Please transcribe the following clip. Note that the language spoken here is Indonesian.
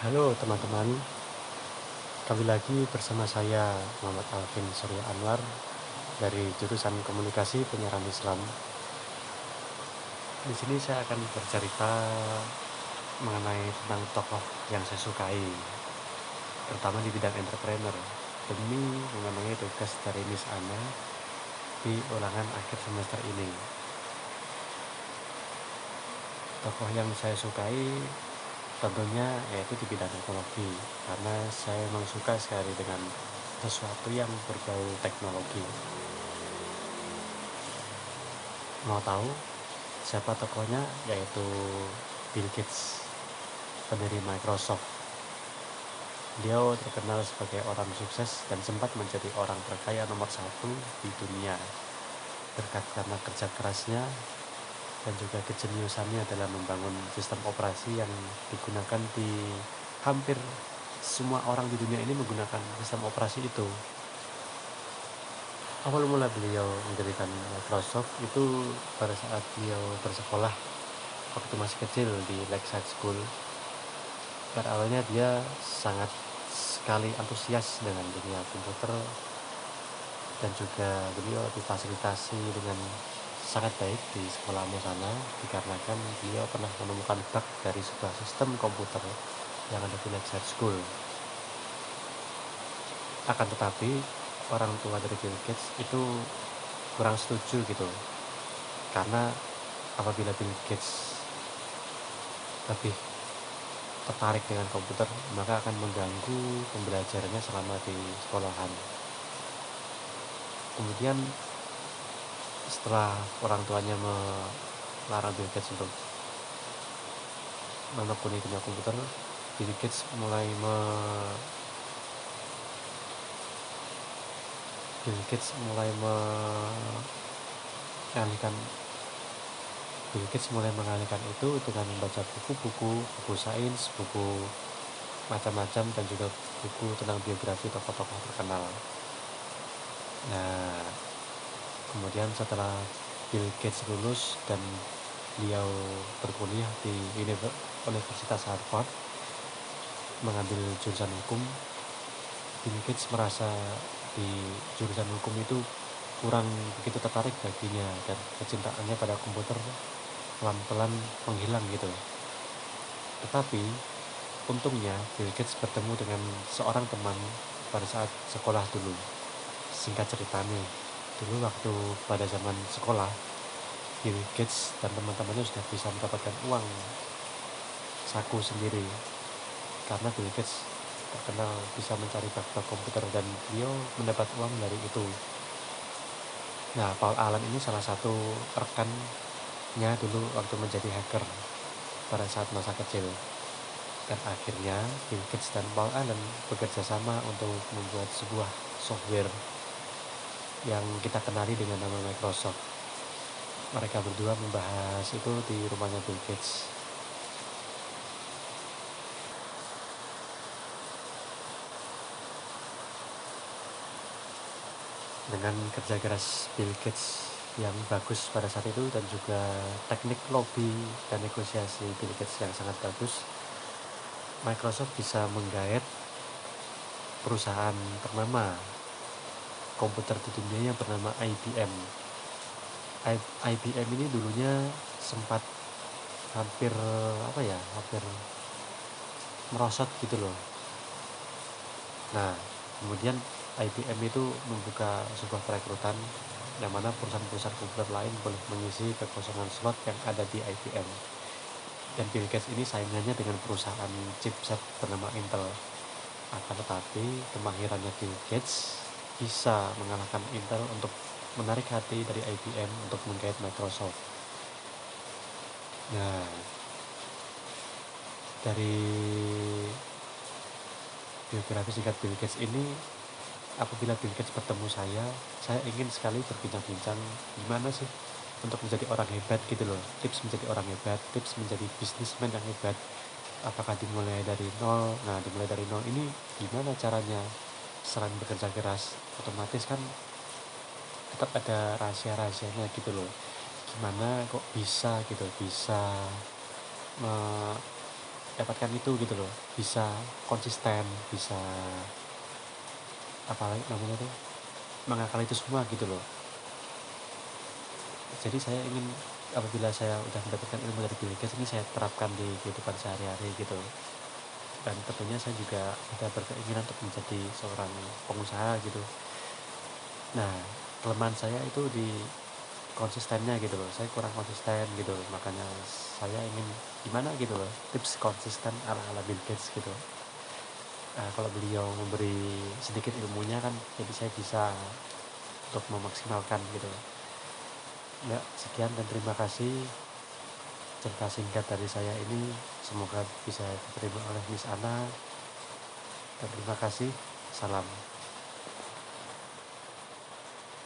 Halo teman-teman, kembali lagi bersama saya Muhammad Alvin Surya Anwar dari jurusan Komunikasi Penyiaran Islam. Di sini saya akan bercerita mengenai tentang tokoh yang saya sukai, terutama di bidang entrepreneur, demi memenuhi tugas dari Miss Ana di ulangan akhir semester ini. Tokoh yang saya sukai tentunya yaitu di bidang teknologi, karena saya memang suka sekali dengan sesuatu yang berbau teknologi. Mau tahu siapa tokohnya? Yaitu Bill Gates, pendiri Microsoft. Beliau terkenal sebagai orang sukses dan sempat menjadi orang terkaya nomor satu di dunia berkat karena kerja kerasnya dan juga kejeniusannya dalam membangun sistem operasi yang digunakan di hampir semua orang di dunia ini menggunakan sistem operasi itu. Awal mula beliau mendirikan Microsoft itu pada saat beliau bersekolah waktu masih kecil di Lakeside School. Pada awalnya dia sangat sekali antusias dengan dunia komputer dan juga beliau difasilitasi dengan sangat baik di sekolahnya sana dikarenakan beliau pernah menemukan bug dari sebuah sistem komputer yang ada di Lakeside School. Akan tetapi orang tua dari Bill Gates itu kurang setuju gitu, karena apabila Bill Gates lebih tertarik dengan komputer maka akan mengganggu pembelajarannya selama di sekolahan. Kemudian setelah orang tuanya melarang Bill Gates untuk menekuni dunia komputer, Bill Gates mulai mengalihkan Bill Gates mulai mengalihkan itu dengan membaca buku sains, buku macam-macam dan juga buku tentang biografi tokoh-tokoh terkenal. Nah, kemudian setelah Bill Gates lulus dan beliau berkuliah di Universitas Harvard mengambil jurusan hukum, Bill Gates merasa di jurusan hukum itu kurang begitu tertarik baginya dan kecintaannya pada komputer pelan-pelan menghilang gitu. Tetapi untungnya Bill Gates bertemu dengan seorang teman pada saat sekolah dulu. Singkat cerita nih, dulu waktu pada zaman sekolah, Bill Gates dan teman-temannya sudah bisa mendapatkan uang saku sendiri karena Bill Gates terkenal bisa mencari bug-bug komputer dan beliau mendapat uang dari itu. Nah, Paul Allen ini salah satu rekannya dulu waktu menjadi hacker pada saat masa kecil. Dan akhirnya Bill Gates dan Paul Allen bekerja sama untuk membuat sebuah software yang kita kenali dengan nama Microsoft. Mereka berdua membahas itu di rumahnya Bill Gates. Dengan kerja keras Bill Gates yang bagus pada saat itu dan juga teknik lobby dan negosiasi Bill Gates yang sangat bagus, Microsoft bisa menggait perusahaan ternama komputer di dunia yang bernama IBM. IBM ini dulunya sempat hampir merosot gitu loh. Nah, kemudian IBM itu membuka sebuah perekrutan yang mana perusahaan-perusahaan komputer lain boleh mengisi kekosongan slot yang ada di IBM. Dan Bill Gates ini saingannya dengan perusahaan chipset bernama Intel. Akan tetapi kemahirannya Bill Gates bisa mengalahkan Intel untuk menarik hati dari IBM untuk menggait Microsoft. Nah, dari biografi singkat Bill Gates ini, apabila Bill Gates bertemu saya ingin sekali berbincang-bincang gimana sih untuk menjadi orang hebat gitu loh, tips menjadi orang hebat, tips menjadi bisnismen yang hebat. Apakah dimulai dari nol? Nah, dimulai dari nol ini gimana caranya? Selain bekerja keras, otomatis kan tetap ada rahasia-rahasianya gitu loh. Gimana kok bisa gitu, bisa mendapatkan itu gitu loh, bisa konsisten, bisa apa namanya tuh, mengakali itu semua gitu loh. Jadi saya ingin apabila saya udah mendapatkan ilmu dari Bill Gates ini saya terapkan di kehidupan sehari-hari gitu. Dan tentunya saya juga ada berkeinginan untuk menjadi seorang pengusaha gitu. Nah, kelemahan saya itu di konsistennya gitu loh, saya kurang konsisten gitu loh. Makanya saya ingin gimana gitu loh, tips konsisten ala-ala Bill Gates gitu. Kalau beliau memberi sedikit ilmunya kan, jadi saya bisa untuk memaksimalkan gitu. Ya, sekian dan terima kasih cerita singkat dari saya ini. Semoga bisa diterima oleh Miss Ana. Dan terima kasih. Salam.